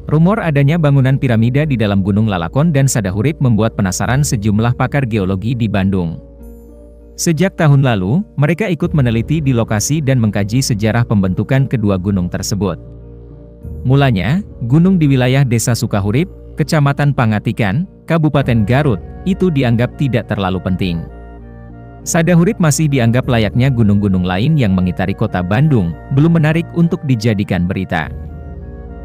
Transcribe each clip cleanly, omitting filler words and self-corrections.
Rumor adanya bangunan piramida di dalam Gunung Lalakon dan Sadahurip membuat penasaran sejumlah pakar geologi di Bandung. Sejak tahun lalu, mereka ikut meneliti di lokasi dan mengkaji sejarah pembentukan kedua gunung tersebut. Mulanya, gunung di wilayah Desa Sukahurip, Kecamatan Pangatikan, Kabupaten Garut, itu dianggap tidak terlalu penting. Sadahurip masih dianggap layaknya gunung-gunung lain yang mengitari kota Bandung, belum menarik untuk dijadikan berita.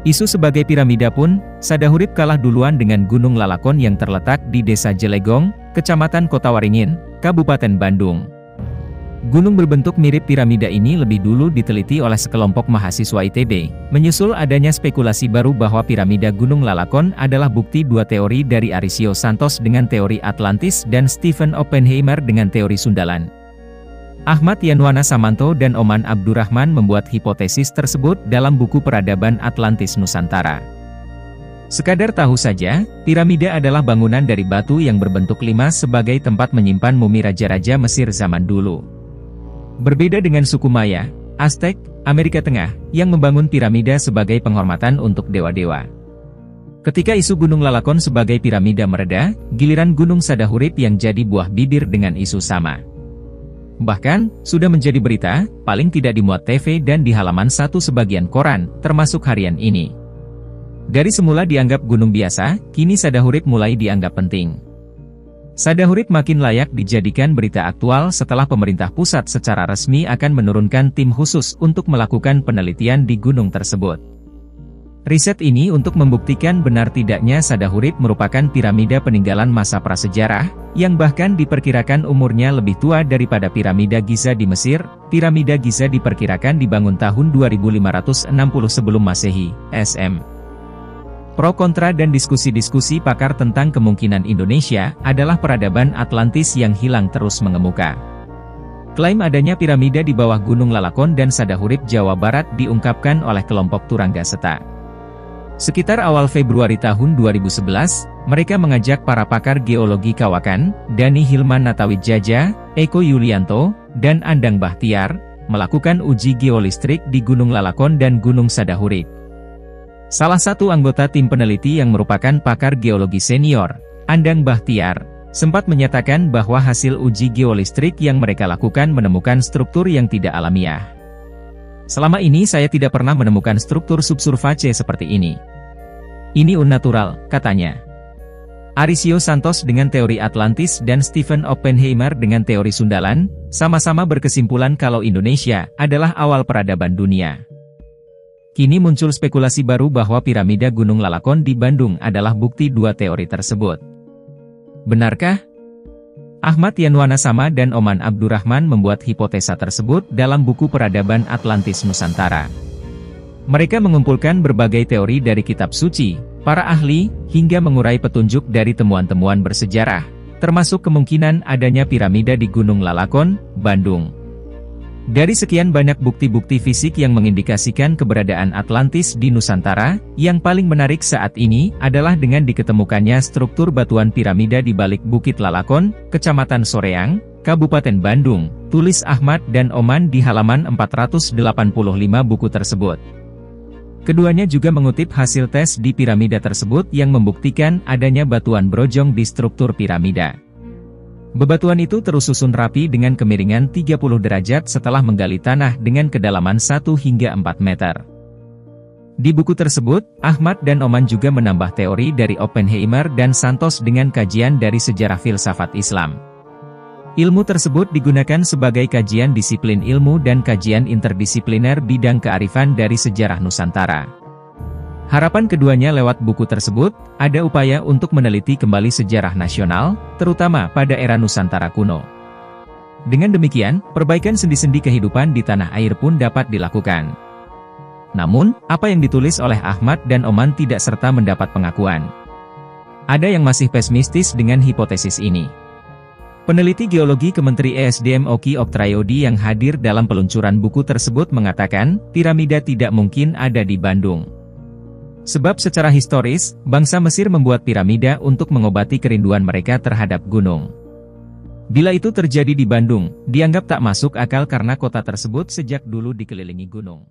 Isu sebagai piramida pun, Sadahurip kalah duluan dengan Gunung Lalakon yang terletak di Desa Jelegong, Kecamatan Kotawaringin, Kabupaten Bandung. Gunung berbentuk mirip piramida ini lebih dulu diteliti oleh sekelompok mahasiswa ITB, menyusul adanya spekulasi baru bahwa piramida Gunung Lalakon adalah bukti dua teori dari Arisio Santos dengan teori Atlantis dan Stephen Oppenheimer dengan teori Sundalan. Ahmad Yanwana Samanto dan Oman Abdurrahman membuat hipotesis tersebut dalam buku Peradaban Atlantis Nusantara. Sekadar tahu saja, piramida adalah bangunan dari batu yang berbentuk limas sebagai tempat menyimpan mumi raja-raja Mesir zaman dulu. Berbeda dengan suku Maya, Aztec, Amerika Tengah, yang membangun piramida sebagai penghormatan untuk dewa-dewa. Ketika isu Gunung Lalakon sebagai piramida mereda, giliran Gunung Sadahurip yang jadi buah bibir dengan isu sama. Bahkan, sudah menjadi berita, paling tidak dimuat TV dan di halaman satu sebagian koran, termasuk harian ini. Dari semula dianggap gunung biasa, kini Sadahurip mulai dianggap penting. Sadahurip makin layak dijadikan berita aktual setelah pemerintah pusat secara resmi akan menurunkan tim khusus untuk melakukan penelitian di gunung tersebut. Riset ini untuk membuktikan benar tidaknya Sadahurip merupakan piramida peninggalan masa prasejarah, yang bahkan diperkirakan umurnya lebih tua daripada piramida Giza di Mesir. Piramida Giza diperkirakan dibangun tahun 2560 sebelum Masehi, SM. Pro kontra dan diskusi-diskusi pakar tentang kemungkinan Indonesia adalah peradaban Atlantis yang hilang terus mengemuka. Klaim adanya piramida di bawah Gunung Lalakon dan Sadahurip Jawa Barat diungkapkan oleh kelompok Turangga Seta. Sekitar awal Februari tahun 2011, mereka mengajak para pakar geologi kawakan, Dani Hilman Natawijaya, Eko Yulianto, dan Andang Bahtiar, melakukan uji geolistrik di Gunung Lalakon dan Gunung Sadahurip. Salah satu anggota tim peneliti yang merupakan pakar geologi senior, Andang Bahtiar, sempat menyatakan bahwa hasil uji geolistrik yang mereka lakukan menemukan struktur yang tidak alamiah. Selama ini saya tidak pernah menemukan struktur subsurface seperti ini. Ini unnatural, katanya. Arisio Santos dengan teori Atlantis dan Stephen Oppenheimer dengan teori Sundalan, sama-sama berkesimpulan kalau Indonesia adalah awal peradaban dunia. Kini muncul spekulasi baru bahwa piramida Gunung Lalakon di Bandung adalah bukti dua teori tersebut. Benarkah? Ahmad Yanwana Sama dan Oman Abdurrahman membuat hipotesa tersebut dalam buku Peradaban Atlantis Nusantara. Mereka mengumpulkan berbagai teori dari kitab suci, para ahli, hingga mengurai petunjuk dari temuan-temuan bersejarah, termasuk kemungkinan adanya piramida di Gunung Lalakon, Bandung. Dari sekian banyak bukti-bukti fisik yang mengindikasikan keberadaan Atlantis di Nusantara, yang paling menarik saat ini adalah dengan diketemukannya struktur batuan piramida di balik Bukit Lalakon, Kecamatan Soreang, Kabupaten Bandung, tulis Ahmad dan Oman di halaman 485 buku tersebut. Keduanya juga mengutip hasil tes di piramida tersebut yang membuktikan adanya batuan brojong di struktur piramida. Bebatuan itu terus susun rapi dengan kemiringan 30 derajat setelah menggali tanah dengan kedalaman 1 hingga 4 meter. Di buku tersebut, Ahmad dan Oman juga menambah teori dari Oppenheimer dan Santos dengan kajian dari sejarah filsafat Islam. Ilmu tersebut digunakan sebagai kajian disiplin ilmu dan kajian interdisipliner bidang kearifan dari sejarah Nusantara. Harapan keduanya lewat buku tersebut, ada upaya untuk meneliti kembali sejarah nasional, terutama pada era Nusantara kuno. Dengan demikian, perbaikan sendi-sendi kehidupan di tanah air pun dapat dilakukan. Namun, apa yang ditulis oleh Ahmad dan Oman tidak serta mendapat pengakuan. Ada yang masih pesimistis dengan hipotesis ini. Peneliti geologi Kementerian ESDM Oki Oktrayodi yang hadir dalam peluncuran buku tersebut mengatakan, piramida tidak mungkin ada di Bandung. Sebab secara historis, bangsa Mesir membuat piramida untuk mengobati kerinduan mereka terhadap gunung. Bila itu terjadi di Bandung, dianggap tak masuk akal karena kota tersebut sejak dulu dikelilingi gunung.